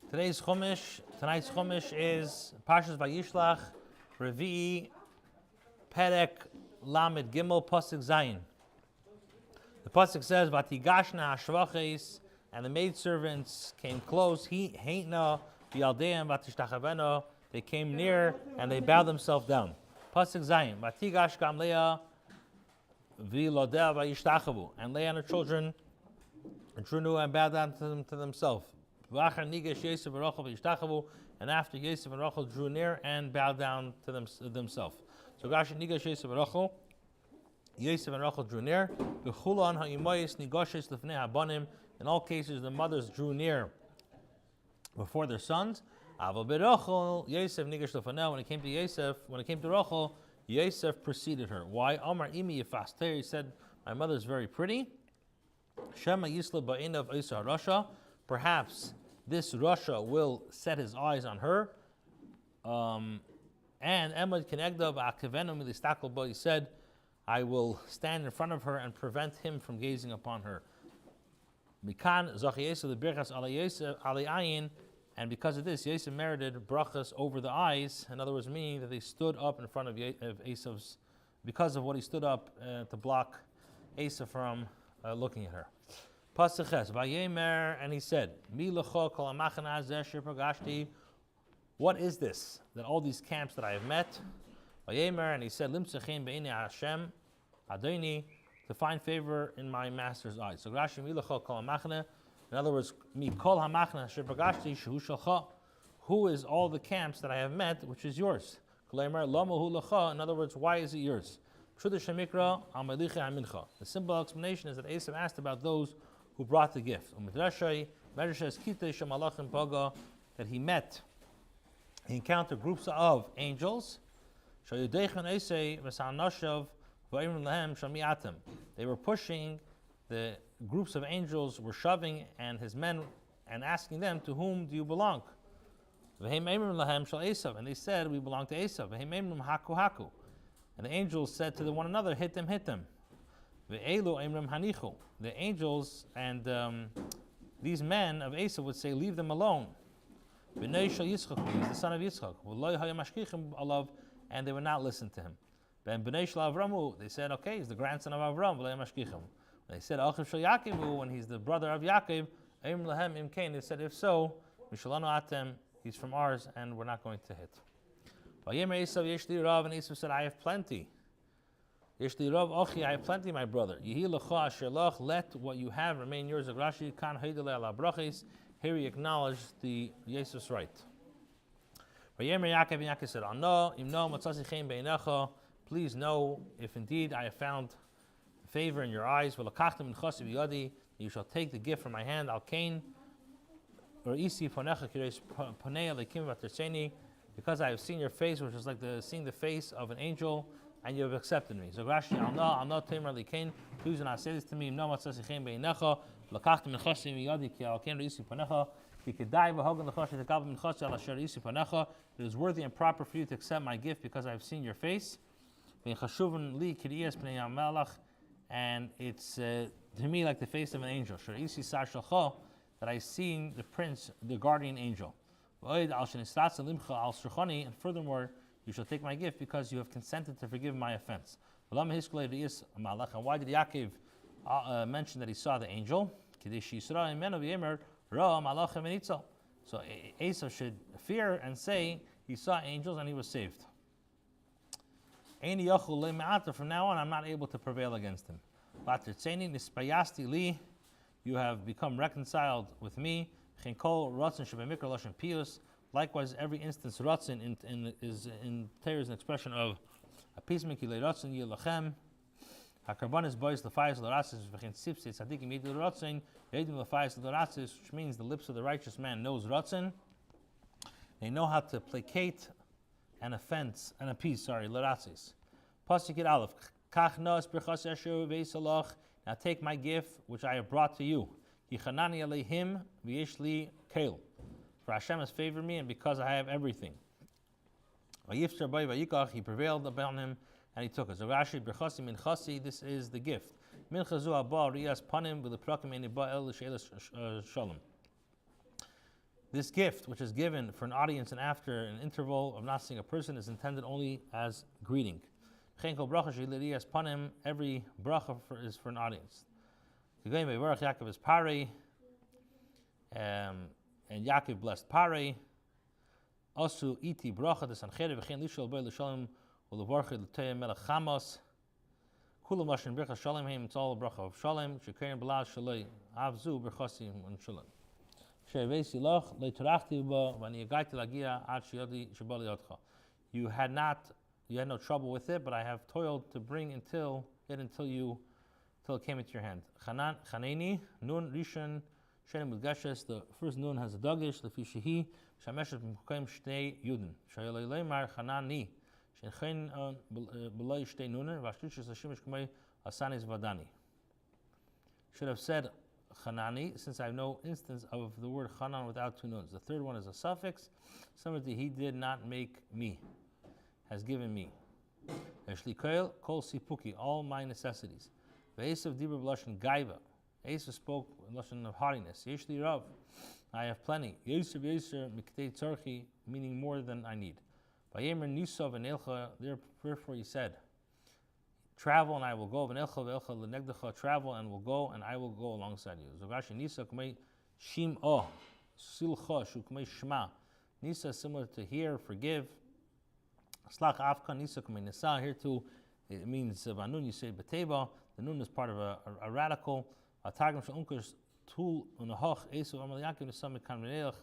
Tonight's Chumash is Parshas Vayishlach, Revi'i, Perek, Lamed Gimel, Pasuk Zayin. The Pasuk says, Vatigashna hashvaches, and the maidservants came close. Heitna v'yaldeim vatishtachaveno. They came near and they bowed themselves down. Pasuk Zayin. Vatigash gam Leah v'lodeh vayishtachavu. And Leah and her children drew near and bowed down to themselves. And after Yosef and Rachel drew near and bowed down to themselves. So Rashi nigash Yosef and Rachel drew near. In all cases, the mothers drew near before their sons. When it came to Rachel, Yosef preceded her. Why? Amar imi yifaster. He said, "My mother is very pretty." Shema yisla ba'inav Isa Rasha. Perhaps this Rasha will set his eyes on her. And Emad Kenegda ba'akevenu milistakol bo. He said, "I will stand in front of her and prevent him from gazing upon her." Mikan zachi Yosef lebirchas ala Yosef ala ayin. And because of this, Yosef merited brachas over the eyes. In other words, meaning that they stood up in front of Esav's, because of what he stood up to block Esav from looking at her. Pasuk Ches, Vayemer, and he said, Mi lecho kol hamachana hazeh asher pagashti. What is this, that all these camps that I have met? Vayemer, and he said, Limtzechem be'inei Hashem Adoni, to find favor in my master's eyes. So Rashi, Mi lecho kol hamachana. In other words, Mi kol hamachana asher pagashti shehu shalcha. Who is all the camps that I have met, which is yours? Kolemer lama hu lecha. In other words, why is it yours? The simple explanation is that Esav asked about those who brought the gift. That he encountered groups of angels. They were pushing, the groups of angels were shoving and his men and asking them, to whom do you belong? And they said, we belong to Esav. And the angels said to one another, hit them. The angels and these men of Esav would say, leave them alone. He's the son of Yitzchak. And they would not listen to him. They said, okay, he's the grandson of Avram. They said, when he's the brother of Yaakov, they said, if so, he's from ours and we're not going to hit. And Esav said, I have plenty. I have plenty, my brother. Let what you have remain yours. Here he acknowledged the Yosef's right. Yaakov said, please know if indeed I have found favor in your eyes. You shall take the gift from my hand. Because I have seen your face, which is like seeing the face of an angel, and you have accepted me. So Rashi, I'll not tamer likain. Please do not say this to me. No matzasichem beinecha. Lakachtem minchasi miyadi ki al ken reisi panecha. Ki kedai v'hogan lechashi tekabel minchasi al asher reisi panecha. It is worthy and proper for you to accept my gift because I have seen your face. V'chashuven li kidiyas pnei hamelach. And it's to me like the face of an angel. Sher isi sar shalcha, that I seen the prince, the guardian angel. And furthermore, you shall take my gift because you have consented to forgive my offense. And why did Yaakov mention that he saw the angel? So Esav should fear and say he saw angels and he was saved. From now on, I'm not able to prevail against him. You have become reconciled with me. Likewise, every instance ratzin is in Torah is an expression of appeasement. Which means the lips of the righteous man knows ratzin. They know how to placate and appease. L'ratzis. Pasuk Aleph. Now take my gift which I have brought to you. For Hashem has favored me, and because I have everything. He prevailed upon him, and he took it. So Rashi, this is the gift. This gift, which is given for an audience and after an interval of not seeing a person, is intended only as greeting. Every bracha is for an audience. Yaakov is Pare, and Yaakov blessed Pare. Asu iti bracha desanchere v'chein lishol b'y l'shalom u'levarche l'teyem melech chamos. Kulam lashon bracha shalom heim. It's all a bracha of shalom. Shekayim b'laz shaloi avzu brachasim and shalom. Vayislach leitorachti ba v'ani agayti lagia ad sheyodi shebali yodcha. You had no trouble with it, but I have toiled to bring until it came into your hand. Chaneni nun rishon shenim udgashes. The first nun has a dagish lefi shehi shameshet b'mkoim shtei yudin. Shayolei leimar chanani shechen b'loi shtei nunin v'ashlish l'shimish k'mei asanis vadani. Should have said chanani, since I have no instance of the word chanan without two nuns. The third one is a suffix, similar to he did not make me, has given me. Eshli kol sipuki, all my necessities. Ve'esav dibur b'lashon gaiva. Esav spoke in lashon of haughtiness. Yeshli rav, I have plenty. Yeser miktei tzarchi, meaning more than I need. Vayemer nisav v'nelcha, therefore he said, travel and I will go. V'nelcha v'elcha l'negdecha, travel and will go, and I will go alongside you. Zogashi nisa k'mei shim'o, silcha shu k'mei shema. Nisa is similar to hear, forgive. Slach afka nisa k'mei nisa. Here too, it means vanun. You say beteva. The nun is part of a radical. Targum she'unkers tul unahach Esav amal Yaakov nesami kan v'neilach.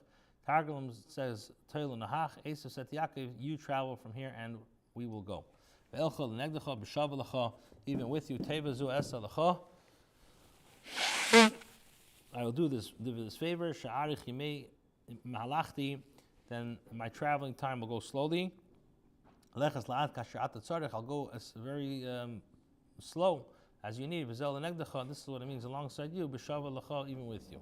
Targum says toil unahach. Esav said to Yaakov, you travel from here and we will go. Ve'elcha l'negdecha b'shav l'cha, even with you teva zu esa l'cha. I will do this favor. Sha'arich yimei mahalachti, then my traveling time will go slowly. Lechas la'at kasher at tzarech, I'll go very slow as you need. V'zel l'negdecha, this is what it means alongside you. B'shav l'cha, even with you.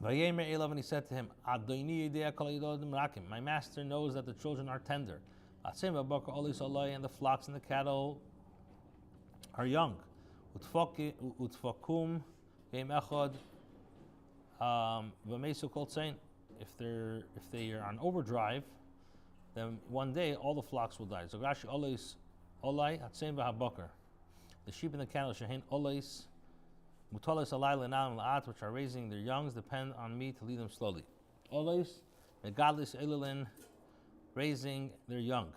Vayemer elav, and he said to him, Adoni yedei kol yidodim rakim. My master knows that the children are tender. Atzim v'bakar olis alay, and the flocks and the cattle are young. Utfakum yem echad v'meisu kol tzayin. If they are on overdrive, then one day all the flocks will die. So Rashi olis olay atzim v'habakar. The sheep and the cattle shehin olis mutalis alay lenam la'at, which are raising their youngs, depend on me to lead them slowly. Olis megadlis elilin, raising their young.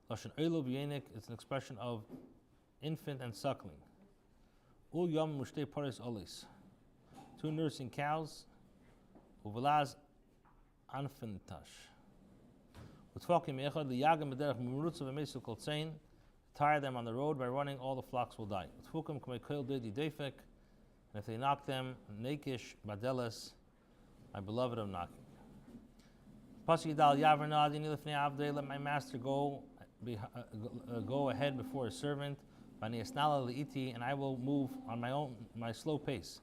Lashon elu b'yenik, it's an expression of infant and suckling. Ul yom mushtei paris olis, 2 nursing cows. Uvelaz anfintash. Utfakim echad liyagam b'derech murutza v'meisu kol tzayin. Tire them on the road, by running all the flocks will die. Utfukim k'mei koil didi defek, and if they knock them, nakish badelas, my beloved of knocking. Pasuk Yidal Yaver Nadini Lifnei Avdei, let my master go ahead before his servant. Vani Esnala Liiti, and I will move on my slow pace.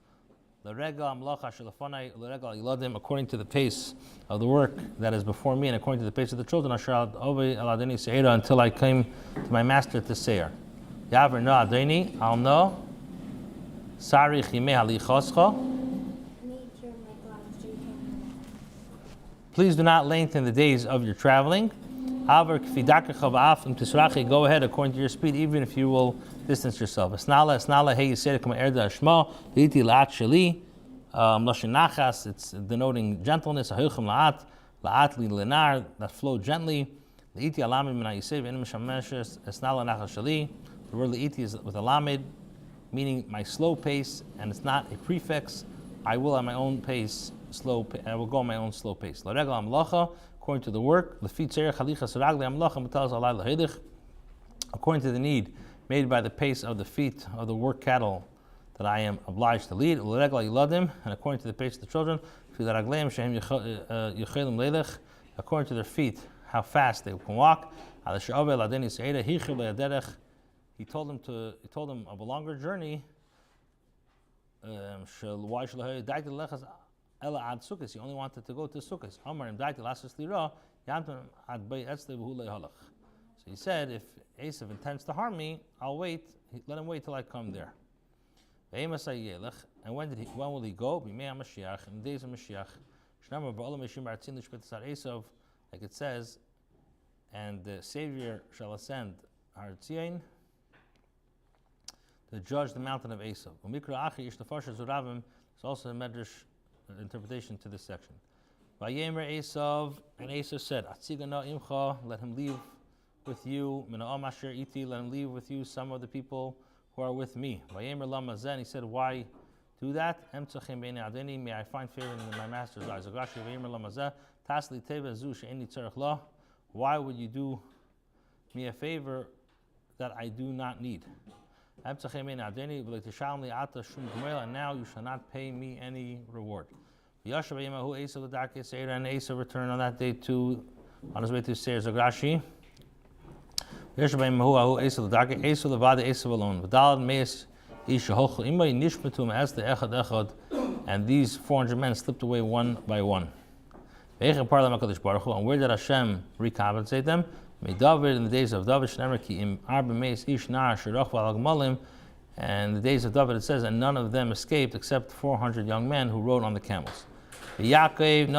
L'rega Amlacha Shelafanai L'rega Yiladim, according to the pace of the work that is before me, and according to the pace of the children. Ashar Ove Aladini Seira, until I came to my master to Seir. Yaver Nadini, I'll know. Sari Chimei Halichoscha. Please do not lengthen the days of your traveling. Go ahead according to your speed, even if you will distance yourself. It's denoting gentleness. That flow gently. The word li'iti is with a lamed, meaning my slow pace, and it's not a prefix. I will at my own pace. I will go at my own slow pace. According to the work, according to the need made by the pace of the feet of the work cattle that I am obliged to lead, and according to the pace of the children, according to their feet, how fast they can walk. He told them of a longer journey. He only wanted to go to Sukkot. So he said, if Esav intends to harm me, I'll wait. Let him wait till I come there. And when will he go? In the days of Mashiach. Like it says, and the Savior shall ascend Har Tzion to judge the mountain of Esav. It's also a medrash interpretation to this section. Vayemer Esav, and Esav said, Atzigana imcha, let him leave with you. Mina'am asher iti, let him leave with you some of the people who are with me. Vayemer lamazen, he said, why do that? Emtzachim b'nei adeni, may I find favor in my master's eyes. Rashi vayemer lamazeh, tasli teva zu she'eni tzarech la. Why would you do me a favor that I do not need? And now you shall not pay me any reward. And Asa returned on that day on his way to Seir Zagrashi. And these 400 men slipped away one by one. And where did Hashem recompensate them? David in the days of David, and the days of David it says, and none of them escaped except 400 young men who rode on the camels. Yaakov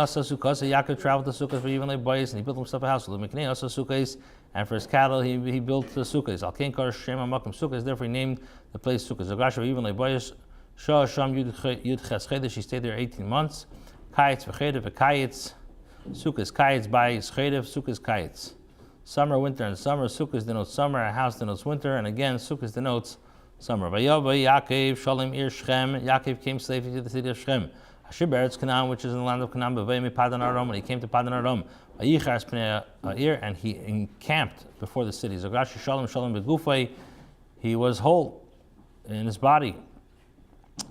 traveled to Sukkot for even and he built himself a house. And for his cattle he built the Sukkot. Therefore he named the place Sukkot. He stayed there 18 months. Sukkot Kayitz by Schedev, Sukkot Kayitz. Summer, winter, and summer. Sukkot denotes summer, a house denotes winter, and again, Sukkot denotes summer. Yaakov, Shalom, Ir, Shechem. Yaakov came safely to the city of Shechem. Hashir Beretz Canaan, which is in the land of Canaan, Bavei Padan Aram, and he came to Padan Aram. Vayichas Pnei Ir, and he encamped before the city. Zogashi Shalom, Shalom Begufay, he was whole in his body.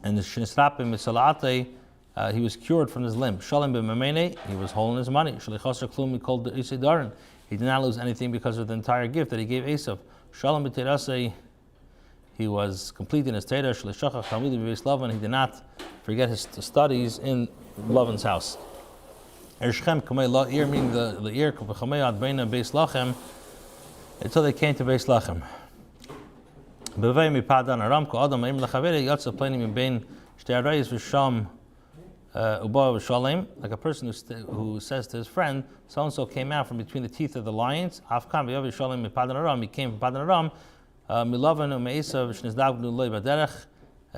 And the Shinisrapim Misalate, he was cured from his limb. Shalom B'Mamene, he was whole in his money. Shalichosar Klum, he called the Isidaran. He did not lose anything because of the entire gift that he gave Esav. Shalom B'Terasei, he was complete in his Torah. Shalishachach Hamili Vayishlach, he did not forget his studies in Lavan's house. Ershchem Kamei La'ir, meaning the La'ir, Kamei Ad Beina Vayishlachem, until they came to Vayishlachem. B'vei Mipadan Aram, Ko Adam Eim Lachavere, Yatsa Plainim Bein Shtei Arayis V'Sham Uba V'Shalem, like a person who says to his friend, so and so came out from between the teeth of the lions. Afkan V'Yav V'Shalem Mipadan Aram, he came from Padan Aram. Milavan U'Me'esav V'Shnizdagv Nu'Loi B'Derech,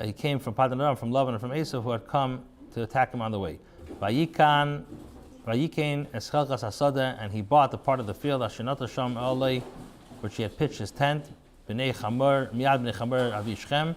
he came from Padan Aram, from Lavan and from Esav, who had come to attack him on the way. Vayikain Eschelchas Hasada, and he bought the part of the field Ashenata Sham Olei, which he had pitched his tent. B'nei Chamor, Miad B'nei Chamor Avi Shechem,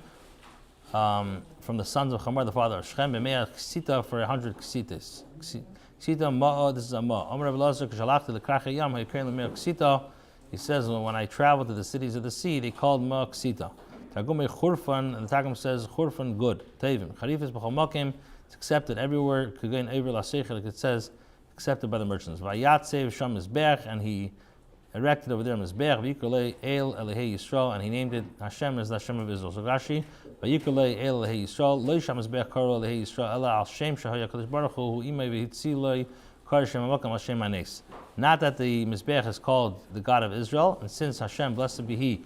from the sons of Chamor, the father of Shechem, B'mei Ksita, for 100 Ksitas. Ksita Ma'ah, this is a Ma'ah. Amar Rabbi Lazar, Kshalach to the Krach Yam, Ha'yikrein L'mei Ksita. He says, when I traveled to the cities of the sea, they called Ma'ah Ksita. Targum Churfan, and the Targum says Churfan, good. Tevim Charifis B'chol Makim, it's accepted everywhere. Kagain Ever Laseichel, like it says, accepted by the merchants. Vayatsev Sham Mizbech, and he erected over there Mizbech. V'yikolei El Elehei Yisrael, and he named it Hashem as the Hashem of Israel. So Rashi, V'yikolei El Elehei Yisrael, Lo Sham Mizbech Karo Elehei Yisrael, Ela Al Shem Shahaya Kadosh Baruch Hu, Hu Imei V'hitziloi Kar Shem Amakam Al Shem Anes. Not that the Mizbech is called the God of Israel, and since Hashem, blessed be He,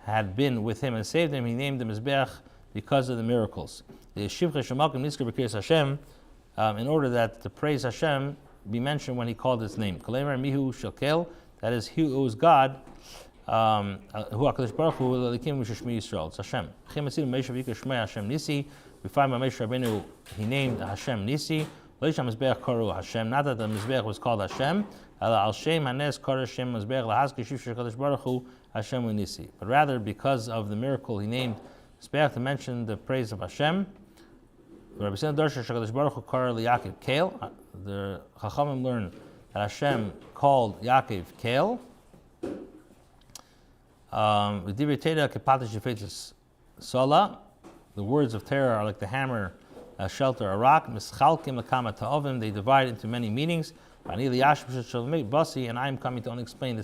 had been with him and saved him, he named the Mizbech because of the miracles. The Shivcha Shemakim Niskar B'Kiras Hashem, in order that to praise Hashem be mentioned when he called his name. Kalemer Mihu Shakel, that is, he who is God, who HaKadosh Baruch Hu, Elikim Sheshmi Yisrael. It's Hashem. Chimatzim Meishav Yikar Shmei Hashem Nisi. We find by Moshe Rabbeinu, he named Hashem Nisi. Leisham Mizbech Karu Hashem. Not that the Mizbech was called Hashem. Al Shem Hanes Kar Hashem Mizbech Lahaz Kishiv Shekadosh Baruch Hu Hashem Nisi. But rather, because of the miracle, he named Mizbech to mention the praise of Hashem. Rabbi Shloimy Greenwald Shekadosh Baruch Hu Kar Yaakov Kael. The Chachamim learn that Hashem called Yaakov Kael. The words of Torah are like the hammer, shelter, a rock. They divide into many meanings. And I am coming to only explain the